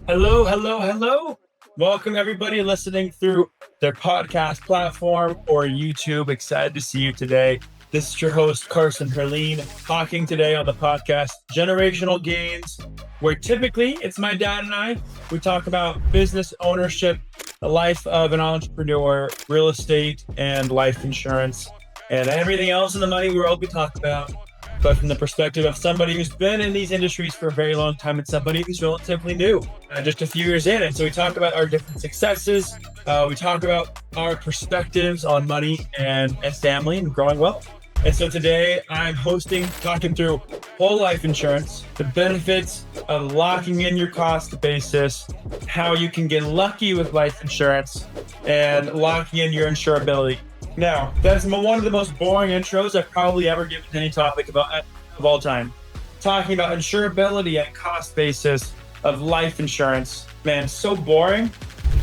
Hello, hello, hello. Welcome, everybody listening through their podcast platform or YouTube. Excited to see you today. This is your host, Carson Herline, talking today on the podcast, Generational Gains, where typically it's my dad and I. We talk about business ownership, the life of an entrepreneur, real estate, and life insurance, and everything else in the money world we talk about. But from the perspective of somebody who's been in these industries for a very long time and somebody who's relatively new, just a few years in. And so we talk about our different successes. We talk about our perspectives on money and family and growing wealth. And so today I'm talking through whole life insurance, the benefits of locking in your cost basis, how you can get lucky with life insurance, and locking in your insurability. Now, that's one of the most boring intros I've probably ever given to any topic of all time. Talking about insurability and cost basis of life insurance. Man, so boring,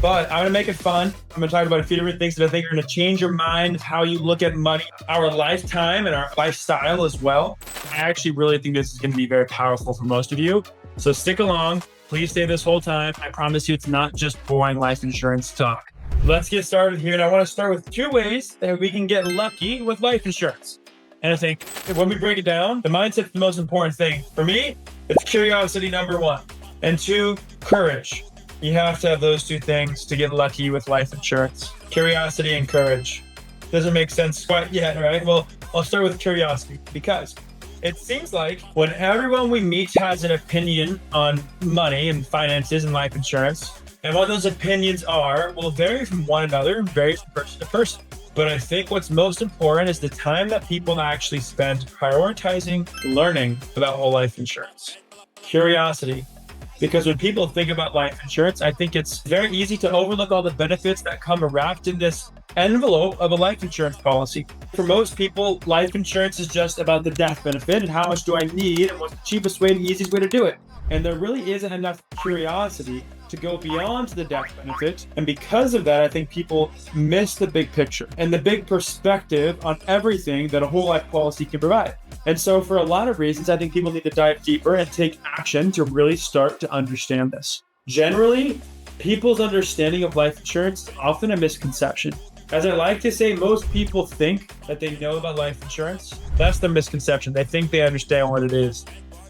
but I'm going to make it fun. I'm going to talk about a few different things that I think are going to change your mind, how you look at money, our lifetime, and our lifestyle as well. I actually really think this is going to be very powerful for most of you. So stick along. Please stay this whole time. I promise you it's not just boring life insurance talk. Let's get started here. And I want to start with two ways that we can get lucky with life insurance. And I think when we break it down, the mindset is the most important thing. For me, it's curiosity, number one. And two, courage. You have to have those two things to get lucky with life insurance. Curiosity and courage. Doesn't make sense quite yet, right? Well, I'll start with curiosity because it seems like when everyone we meet has an opinion on money and finances and life insurance, and what those opinions are will vary from one another and vary from person to person. But I think what's most important is the time that people actually spend prioritizing learning about whole life insurance. Curiosity. Because when people think about life insurance, I think it's very easy to overlook all the benefits that come wrapped in this envelope of a life insurance policy. For most people, life insurance is just about the death benefit and how much do I need and what's the cheapest way and easiest way to do it. And there really isn't enough curiosity to go beyond the death benefit. And because of that, I think people miss the big picture and the big perspective on everything that a whole life policy can provide. And so for a lot of reasons, I think people need to dive deeper and take action to really start to understand this. Generally, people's understanding of life insurance is often a misconception. As I like to say, most people think that they know about life insurance. That's the misconception. They think they understand what it is.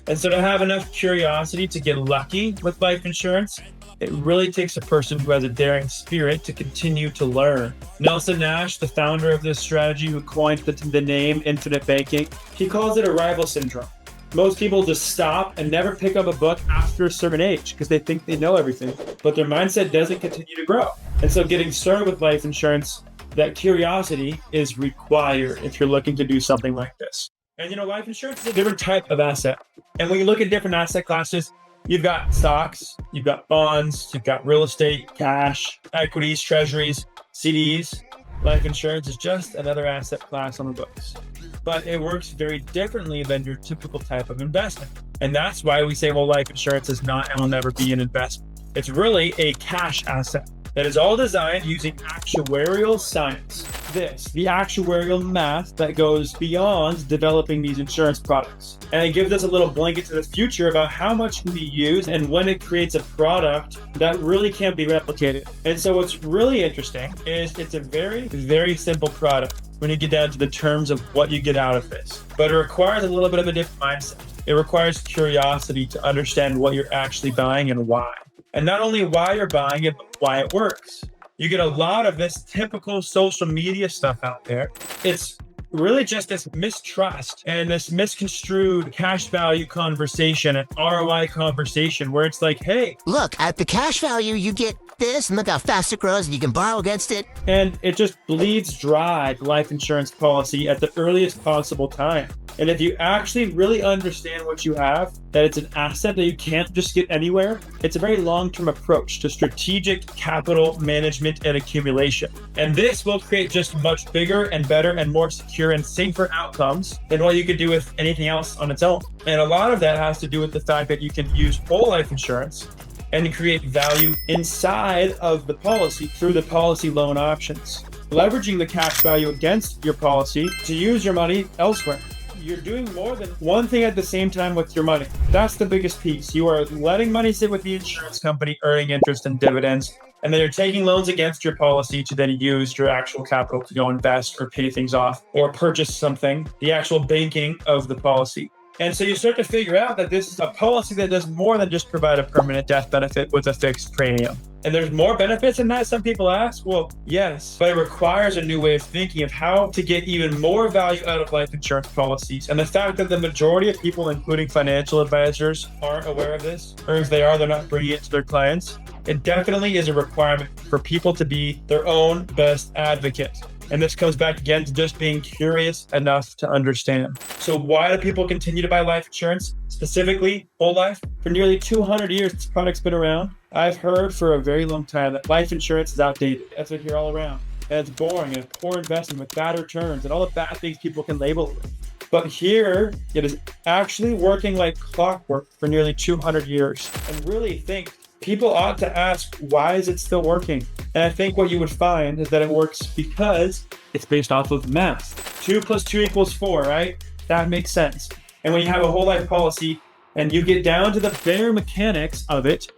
And so to have enough curiosity to get lucky with life insurance, it really takes a person who has a daring spirit to continue to learn. Nelson Nash, the founder of this strategy who coined the name infinite banking, he calls it arrival syndrome. Most people just stop and never pick up a book after a certain age because they think they know everything, but their mindset doesn't continue to grow. And so getting started with life insurance, that curiosity is required if you're looking to do something like this. And life insurance is a different type of asset. And when you look at different asset classes, you've got stocks, you've got bonds, you've got real estate, cash, equities, treasuries, CDs. Life insurance is just another asset class on the books. But it works very differently than your typical type of investment. And that's why we say, well, life insurance is not and will never be an investment. It's really a cash asset that is all designed using actuarial science. The actuarial math that goes beyond developing these insurance products. And it gives us a little blanket to the future about how much can be used and when it creates a product that really can't be replicated. And so what's really interesting is it's a very, very simple product when you get down to the terms of what you get out of this. But it requires a little bit of a different mindset. It requires curiosity to understand what you're actually buying and why. And not only why you're buying it, but why it works. You get a lot of this typical social media stuff out there. It's really just this mistrust and this misconstrued cash value conversation and ROI conversation where it's like, hey, look, at the cash value, you get this, and look how fast it grows, and you can borrow against it. And it just bleeds dry the life insurance policy at the earliest possible time. And if you actually really understand what you have, that it's an asset that you can't just get anywhere, it's a very long-term approach to strategic capital management and accumulation. And this will create just much bigger and better and more secure and safer outcomes than what you could do with anything else on its own. And a lot of that has to do with the fact that you can use whole life insurance and create value inside of the policy through the policy loan options, leveraging the cash value against your policy to use your money elsewhere. you're doing more than one thing at the same time with your money. That's the biggest piece. You are letting money sit with the insurance company, earning interest and dividends, and then you're taking loans against your policy to then use your actual capital to go invest or pay things off or purchase something, the actual banking of the policy. And so you start to figure out that this is a policy that does more than just provide a permanent death benefit with a fixed premium. And there's more benefits in that, some people ask. Well, yes, but it requires a new way of thinking of how to get even more value out of life insurance policies. And the fact that the majority of people, including financial advisors, aren't aware of this, or if they are, they're not bringing it to their clients. It definitely is a requirement for people to be their own best advocate. And this comes back again to just being curious enough to understand. So why do people continue to buy life insurance, specifically whole life? For nearly 200 years, this product's been around. I've heard for a very long time that life insurance is outdated. That's what I hear all around. And it's boring and poor investment with bad returns and all the bad things people can label it with. But here, it is actually working like clockwork for nearly 200 years. And really think, people ought to ask, why is it still working? And I think what you would find is that it works because it's based off of math. 2 + 2 = 4, right? That makes sense. And when you have a whole life policy and you get down to the bare mechanics of it,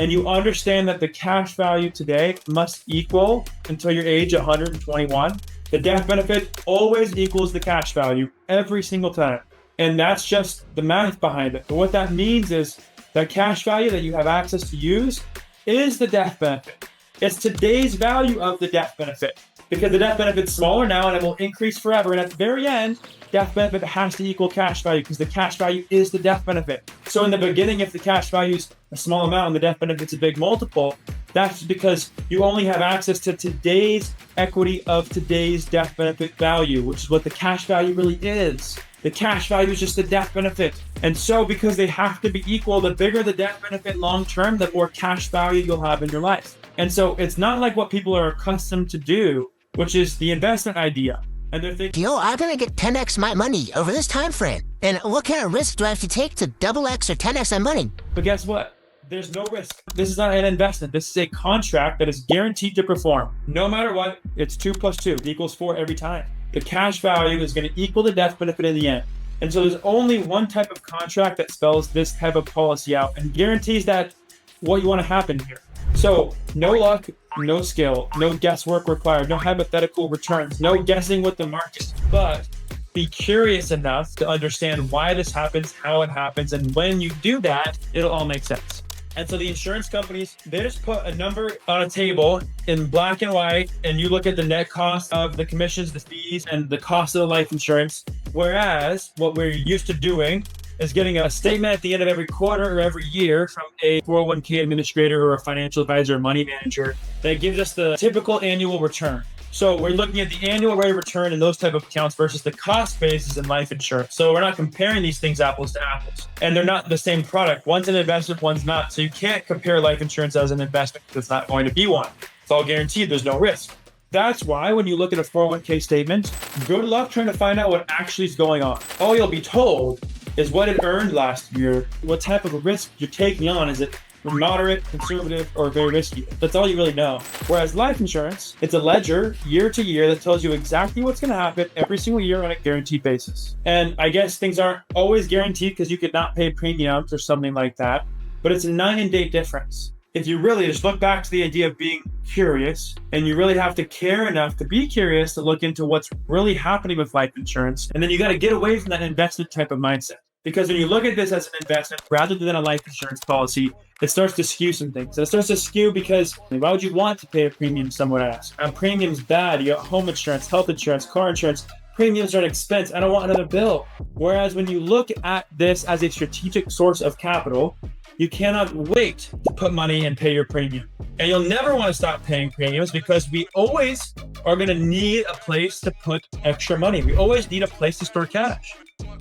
and you understand that the cash value today must equal until your age 121, the death benefit always equals the cash value every single time. And that's just the math behind it. But what that means is that cash value that you have access to use is the death benefit. It's today's value of the death benefit, because the death benefit's smaller now and it will increase forever. And at the very end, death benefit has to equal cash value because the cash value is the death benefit. So in the beginning, if the cash value is a small amount and the death benefit's a big multiple, that's because you only have access to today's equity of today's death benefit value, which is what the cash value really is. The cash value is just the death benefit. And so because they have to be equal, the bigger the death benefit long-term, the more cash value you'll have in your life. And so it's not like what people are accustomed to do, which is the investment idea. And they're thinking, I'm gonna get 10x my money over this time frame. And what kind of risk do I have to take to double X or 10x my money? but guess what? There's no risk. This is not an investment. This is a contract that is guaranteed to perform. No matter what, it's 2 + 2 = 4 every time. The cash value is going to equal the death benefit in the end. And so there's only one type of contract that spells this type of policy out and guarantees that what you want to happen here. So no luck, no skill, no guesswork required, no hypothetical returns, no guessing with the market, but be curious enough to understand why this happens, how it happens, and when you do that, it'll all make sense. And so the insurance companies, they just put a number on a table in black and white, and you look at the net cost of the commissions, the fees, and the cost of the life insurance. Whereas what we're used to doing is getting a statement at the end of every quarter or every year from a 401k administrator or a financial advisor or money manager that gives us the typical annual return. So we're looking at the annual rate of return in those type of accounts versus the cost basis in life insurance. So we're not comparing these things apples to apples. And they're not the same product. One's an investment, one's not. So you can't compare life insurance as an investment because it's not going to be one. It's all guaranteed. There's no risk. That's why when you look at a 401k statement, good luck trying to find out what actually is going on. All you'll be told is what it earned last year, what type of risk you're taking on. Is it moderate, conservative, or very risky? That's all you really know. Whereas life insurance, it's a ledger year to year that tells you exactly what's going to happen every single year on a guaranteed basis. And I guess things aren't always guaranteed because you could not pay premiums or something like that, but it's a night and day difference. If you really just look back to the idea of being curious, and you really have to care enough to be curious to look into what's really happening with life insurance, and then you got to get away from that investment type of mindset. Because when you look at this as an investment rather than a life insurance policy, it starts to skew some things. And it starts to skew because why would you want to pay a premium, someone asks? A premium's bad. You got home insurance, health insurance, car insurance. Premiums are an expense. I don't want another bill. Whereas when you look at this as a strategic source of capital, you cannot wait to put money and pay your premium. And you'll never want to stop paying premiums because we always are going to need a place to put extra money. We always need a place to store cash.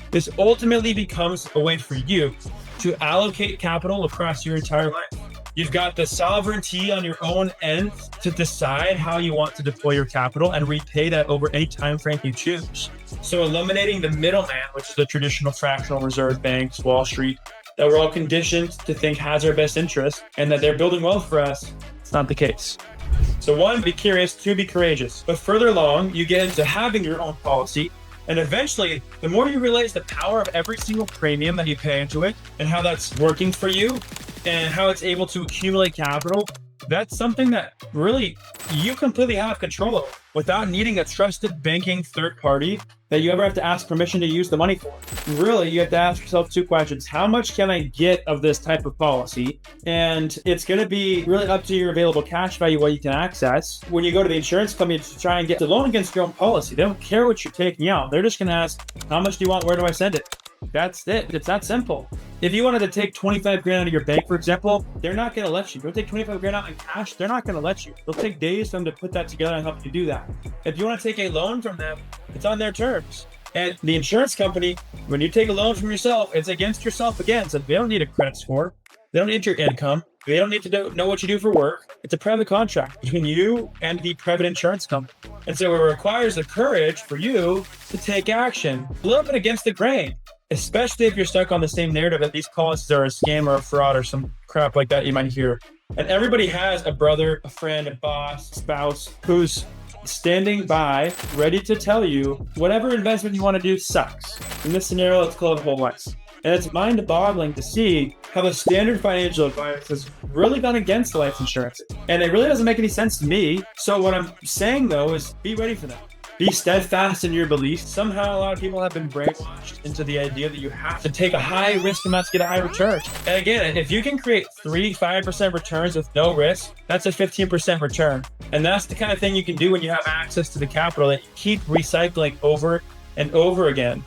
This ultimately becomes a way for you to allocate capital across your entire life. You've got the sovereignty on your own end to decide how you want to deploy your capital and repay that over any time frame you choose. So eliminating the middleman, which is the traditional fractional reserve banks, Wall Street, that we're all conditioned to think has our best interest and that they're building wealth for us, it's not the case. So 1, be curious. 2, be courageous. But further along, you get into having your own policy. And eventually, the more you realize the power of every single premium that you pay into it and how that's working for you and how it's able to accumulate capital, that's something that really you completely have control of without needing a trusted banking third party that you ever have to ask permission to use the money for. Really, you have to ask yourself two questions. How much can I get of this type of policy? And it's going to be really up to your available cash value, what you can access. When you go to the insurance company to try and get the loan against your own policy, they don't care what you're taking out. They're just going to ask, how much do you want? Where do I send it? That's it. It's that simple. If you wanted to take 25 grand out of your bank, for example, they're not going to let you. Go take 25 grand out in cash, they're not going to let you. It'll take days for them to put that together and help you do that. If you want to take a loan from them, it's on their terms. And the insurance company, when you take a loan from yourself, it's against yourself again. So they don't need a credit score. They don't need your income. They don't need to know what you do for work. It's a private contract between you and the private insurance company. And so it requires the courage for you to take action, a little bit against the grain, especially if you're stuck on the same narrative that these policies are a scam or a fraud or some crap like that you might hear. And everybody has a brother, a friend, a boss, spouse who's standing by, ready to tell you whatever investment you want to do sucks. In this scenario, it's called whole life. And it's mind-boggling to see how the standard financial advice has really gone against life insurance. And it really doesn't make any sense to me. So what I'm saying, though, is be ready for that. Be steadfast in your beliefs. Somehow a lot of people have been brainwashed into the idea that you have to take a high risk amount to get a high return. And again, if you can create 3-5% returns with no risk, that's a 15% return. And that's the kind of thing you can do when you have access to the capital that you keep recycling over and over again.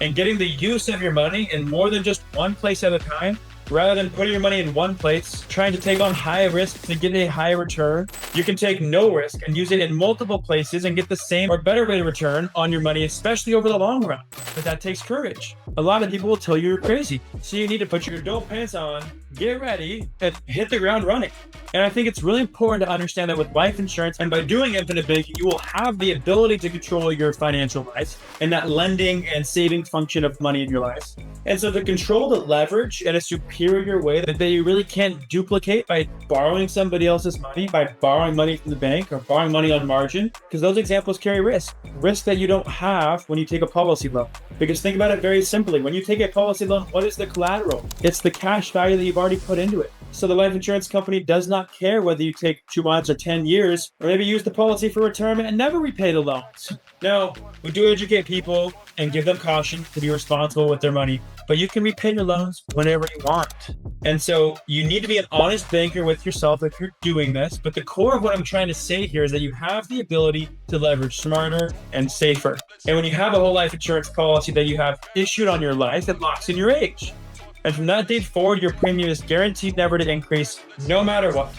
And getting the use of your money in more than just one place at a time, rather than putting your money in one place, trying to take on high risk to get a high return, you can take no risk and use it in multiple places and get the same or better rate of return on your money, especially over the long run. But that takes courage. A lot of people will tell you you're crazy. So you need to put your adult pants on, get ready, and hit the ground running. And I think it's really important to understand that with life insurance and by doing infinite banking, you will have the ability to control your financial life and that lending and saving function of money in your life. And so to control the leverage in a superior way that you really can't duplicate by borrowing somebody else's money, by borrowing money from the bank or borrowing money on margin, because those examples carry risk that you don't have when you take a policy loan. Because think about it very simply. When you take a policy loan, what is the collateral? It's the cash value that you've already put into it. So the life insurance company does not care whether you take 2 months or 10 years, or maybe use the policy for retirement and never repay the loans. No, we do educate people and give them caution to be responsible with their money, but you can repay your loans whenever you want. And so you need to be an honest banker with yourself if you're doing this. But the core of what I'm trying to say here is that you have the ability to leverage smarter and safer. And when you have a whole life insurance policy that you have issued on your life, it locks in your age. And from that date forward, your premium is guaranteed never to increase, no matter what.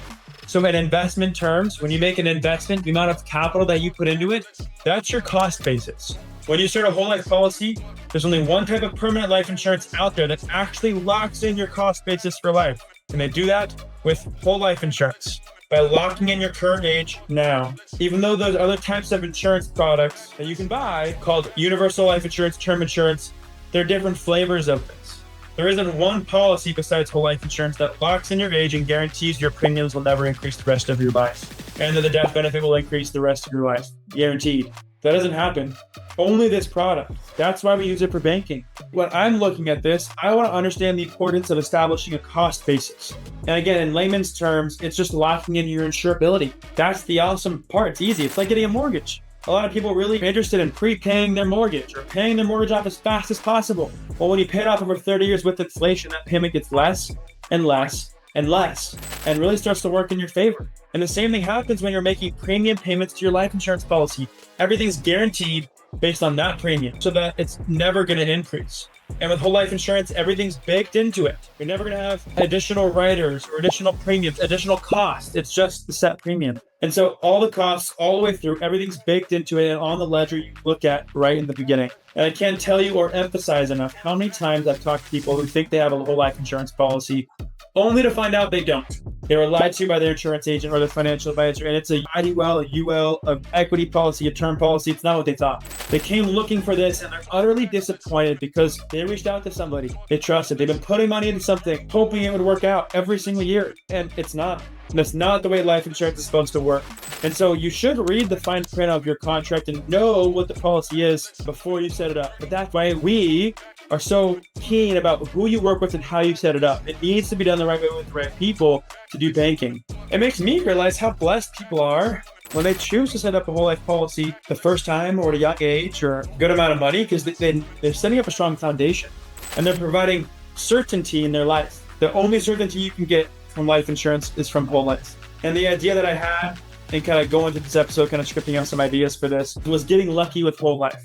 So in investment terms, when you make an investment, the amount of capital that you put into it, that's your cost basis. When you start a whole life policy, there's only one type of permanent life insurance out there that actually locks in your cost basis for life. And they do that with whole life insurance by locking in your current age now. Even though there's other types of insurance products that you can buy called universal life insurance, term insurance, there are different flavors of this. There isn't one policy besides whole life insurance that locks in your age and guarantees your premiums will never increase the rest of your life. And that the death benefit will increase the rest of your life. Guaranteed. That doesn't happen. Only this product. That's why we use it for banking. When I'm looking at this, I want to understand the importance of establishing a cost basis. And again, in layman's terms, it's just locking in your insurability. That's the awesome part. It's easy. It's like getting a mortgage. A lot of people are really interested in prepaying their mortgage or paying their mortgage off as fast as possible. Well, when you pay it off over 30 years with inflation, that payment gets less and less and less and really starts to work in your favor. And the same thing happens when you're making premium payments to your life insurance policy. Everything's guaranteed based on that premium so that it's never going to increase. And with whole life insurance, everything's baked into it. You're never going to have additional riders or additional premiums, additional costs. It's just the set premium. And so all the costs all the way through, everything's baked into it and on the ledger you look at right in the beginning. And I can't tell you or emphasize enough how many times I've talked to people who think they have a whole life insurance policy only to find out they don't. They were lied to by their insurance agent or their financial advisor, and it's a IDL, a UL, an equity policy, a term policy. It's not what they thought. They came looking for this, and they're utterly disappointed because they reached out to somebody they trusted. They've been putting money into something, hoping it would work out every single year, and it's not. And that's not the way life insurance is supposed to work. And so you should read the fine print of your contract and know what the policy is before you set it up. But that's why we are so keen about who you work with and how you set it up. It needs to be done the right way with the right people to do banking. It makes me realize how blessed people are when they choose to set up a whole life policy the first time or at a young age or a good amount of money, because they're setting up a strong foundation and they're providing certainty in their life. The only certainty you can get from life insurance is from whole life. And the idea that I had and kind of going into this episode, kind of scripting out some ideas for this, was getting lucky with whole life.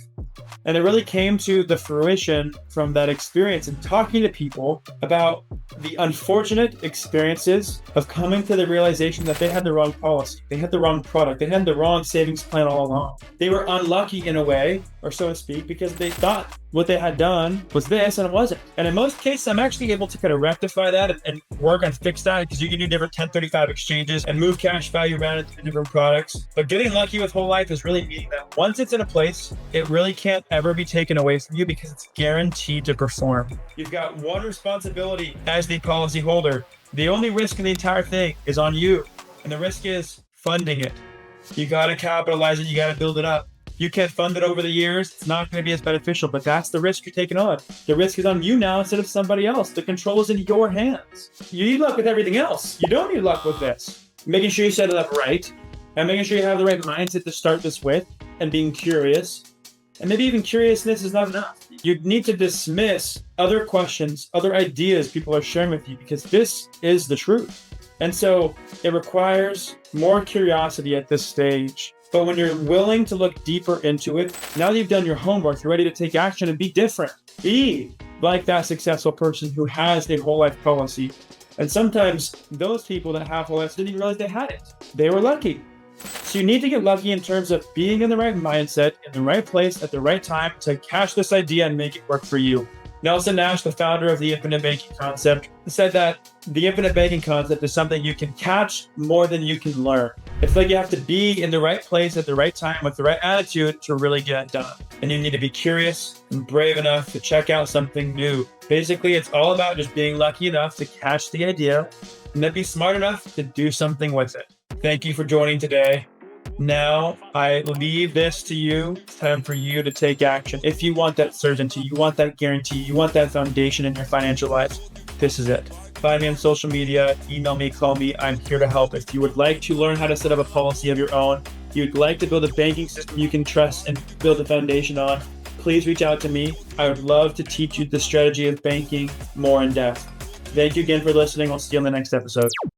And it really came to the fruition from that experience and talking to people about the unfortunate experiences of coming to the realization that they had the wrong policy, they had the wrong product, they had the wrong savings plan all along. They were unlucky in a way, or so to speak, because they thought what they had done was this and it wasn't. And in most cases, I'm actually able to kind of rectify that and work on fix that, because you can do different 1035 exchanges and move cash value around into different products. But getting lucky with whole life is really meaning that once it's in a place, it really can't ever be taken away from you because it's guaranteed to perform. You've got one responsibility as the policy holder. The only risk in the entire thing is on you. And the risk is funding it. You got to capitalize it. You got to build it up. You can't fund it over the years. It's not going to be as beneficial, but that's the risk you're taking on. The risk is on you now instead of somebody else. The control is in your hands. You need luck with everything else. You don't need luck with this. Making sure you set it up right and making sure you have the right mindset to start this with and being curious. And maybe even curiousness is not enough. You need to dismiss other questions, other ideas people are sharing with you, because this is the truth. And so it requires more curiosity at this stage. But when you're willing to look deeper into it, now that you've done your homework, you're ready to take action and be different. Be like that successful person who has a whole life policy. And sometimes those people that have whole life didn't even realize they had it. They were lucky. So you need to get lucky in terms of being in the right mindset, in the right place, at the right time to catch this idea and make it work for you. Nelson Nash, the founder of the infinite banking concept, said that the infinite banking concept is something you can catch more than you can learn. It's like you have to be in the right place at the right time with the right attitude to really get it done. And you need to be curious and brave enough to check out something new. Basically, it's all about just being lucky enough to catch the idea and then be smart enough to do something with it. Thank you for joining today. Now I leave this to you. It's time for you to take action. If you want that certainty, you want that guarantee, you want that foundation in your financial life, this is it. Find me on social media, email me, call me. I'm here to help. If you would like to learn how to set up a policy of your own, you'd like to build a banking system you can trust and build a foundation on, please reach out to me. I would love to teach you the strategy of banking more in depth. Thank you again for listening. I'll see you on the next episode.